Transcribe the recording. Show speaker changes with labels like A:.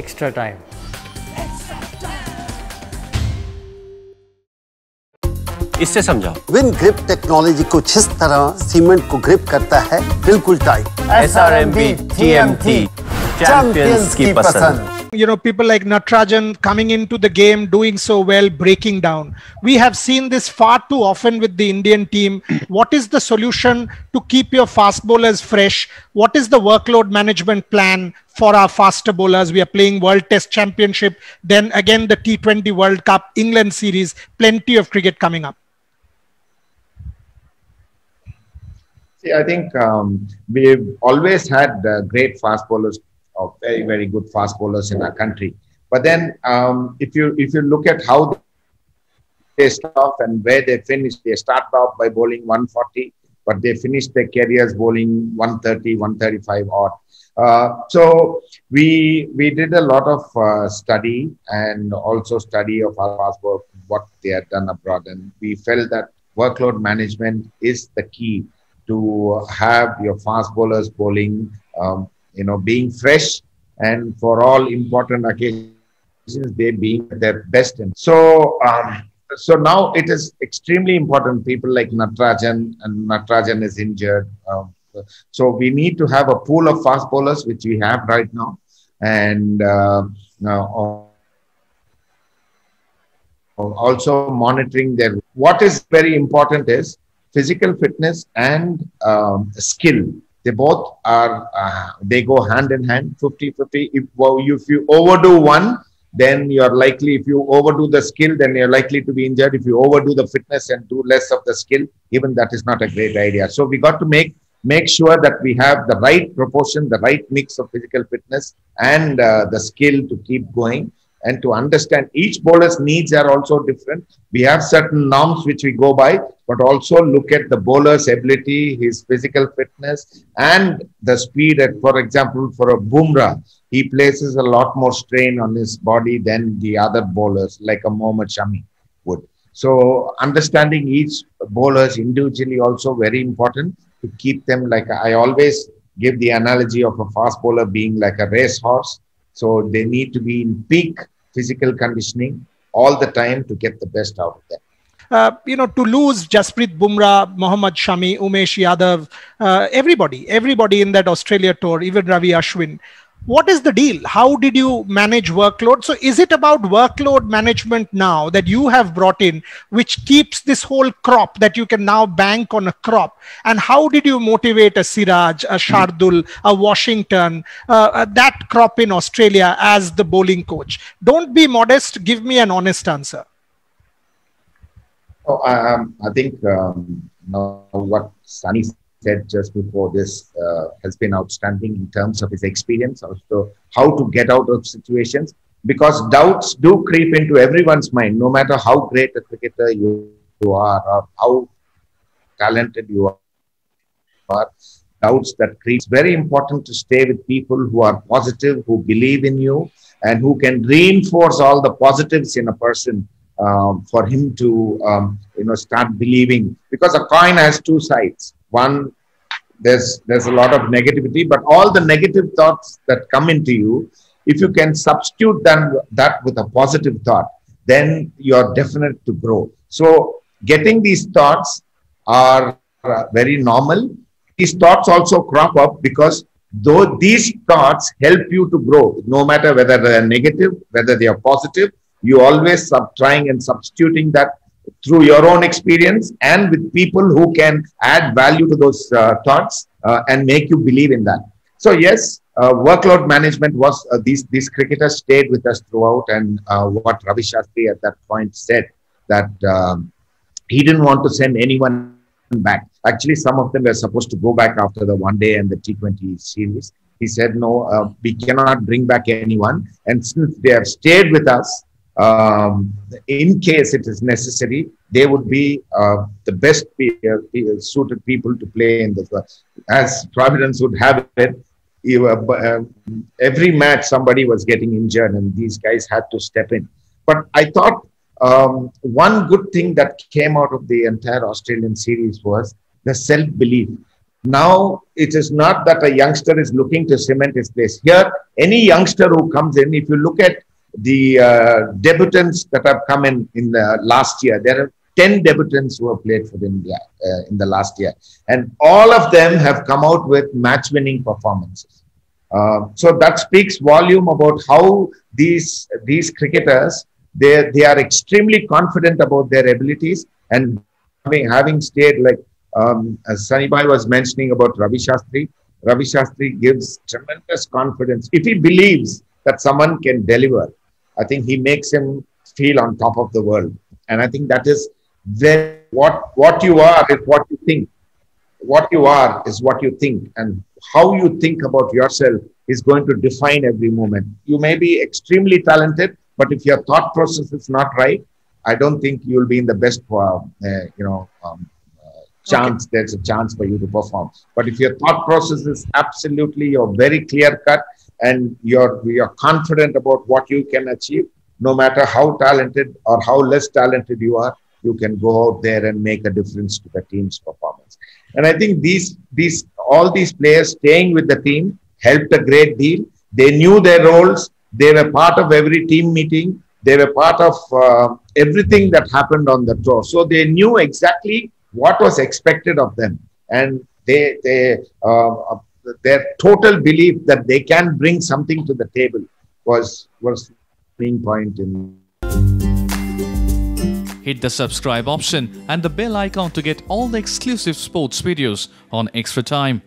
A: extra time.
B: इससे समझाओ।
C: Win grip technology कुछ इस तरह सीमेंट को ग्रिप करता है, बिल्कुल टाइट।
B: SRMB TMT, चैंपियंस की पसंद।
D: You know, people like Natarajan coming into the game, doing so well, breaking down. We have seen this far too often with the Indian team. What is the solution to keep your fast bowlers fresh? What is the workload management plan for our faster bowlers? We are playing World Test Championship, then again the T20 World Cup, England series, plenty of cricket coming up.
E: See, I think we've always had great fast bowlers, very, very good fast bowlers in our country. But then if you look at how they start off and where they finish, they start off by bowling 140, but they finish their careers bowling 130, 135 odd. So we did a lot of study and also study of our fast bowlers, what they had done abroad. And we felt that workload management is the key to have your fast bowlers bowling, being fresh, and for all important occasions, they being their best. And so now it is extremely important. People like Natarajan is injured. So we need to have a pool of fast bowlers, which we have right now. And also monitoring their, what is very important is physical fitness and skill. They both are, they go hand in hand, 50-50. If you overdo one, then you're likely, if you overdo the skill, then you're likely to be injured. If you overdo the fitness and do less of the skill, even that is not a great idea. So we got to make sure that we have the right proportion, the right mix of physical fitness and the skill to keep going. And to understand each bowler's needs are also different. We have certain norms which we go by, but also look at the bowler's ability, his physical fitness, and the speed. For example, for a Bumrah, he places a lot more strain on his body than the other bowlers, like a Mohammad Shami would. So understanding each bowler is individually also very important to keep them, like I always give the analogy of a fast bowler being like a racehorse. So they need to be in peak physical conditioning all the time to get the best out of them.
D: To lose Jasprit Bumrah, Mohammad Shami, Umesh Yadav, everybody in that Australia tour, even Ravi Ashwin. What is the deal? How did you manage workload? So is it about workload management now that you have brought in, which keeps this whole crop that you can now bank on a crop? And how did you motivate a Siraj, a Shardul, a Washington, that crop in Australia as the bowling coach? Don't be modest. Give me an honest answer.
E: I think what Sunny said just before this has been outstanding in terms of his experience, also how to get out of situations, because doubts do creep into everyone's mind, no matter how great a cricketer you are or how talented you are. Doubts that creep. It's very important to stay with people who are positive, who believe in you, and who can reinforce all the positives in a person for him to start believing, because a coin has two sides. One, there's a lot of negativity, but all the negative thoughts that come into you, if you can substitute that with a positive thought, then you're definite to grow. So getting these thoughts are very normal. These thoughts also crop up because though these thoughts help you to grow, no matter whether they're negative, whether they are positive, you always trying and substituting that through your own experience and with people who can add value to those thoughts and make you believe in that. So yes, workload management was, these cricketers stayed with us throughout, and what Ravi Shastri at that point said, that he didn't want to send anyone back. Actually, some of them were supposed to go back after the one day and the T20 series. He said, no, we cannot bring back anyone. And since they have stayed with us, in case it is necessary, they would be the best suited people to play in the, as Providence would have it. Every match somebody was getting injured and these guys had to step in. But I thought one good thing that came out of the entire Australian series was the self-belief. Now, it is not that a youngster is looking to cement his place. Here, any youngster who comes in, if you look at the debutants that have come in the last year, there are 10 debutants who have played for India in the last year. And all of them have come out with match-winning performances. So that speaks volume about how these cricketers, they are extremely confident about their abilities, and having stayed, like as Sunny Bhai was mentioning about Ravi Shastri gives tremendous confidence. If he believes that someone can deliver, I think he makes him feel on top of the world. And I think that is what you are is what you think. What you are is what you think, and how you think about yourself is going to define every moment. You may be extremely talented, but if your thought process is not right, I don't think you'll be in the best, chance. Okay. There's a chance for you to perform. But if your thought process is absolutely, you're very clear cut, and you're confident about what you can achieve, no matter how talented or how less talented you are, you can go out there and make a difference to the team's performance. And I think all these players staying with the team helped a great deal. They knew their roles. They were part of every team meeting. They were part of everything that happened on the tour. So they knew exactly what was expected of them. And their total belief that they can bring something to the table was the main point in.
A: Hit the subscribe option and the bell icon to get all the exclusive sports videos on Extra Time.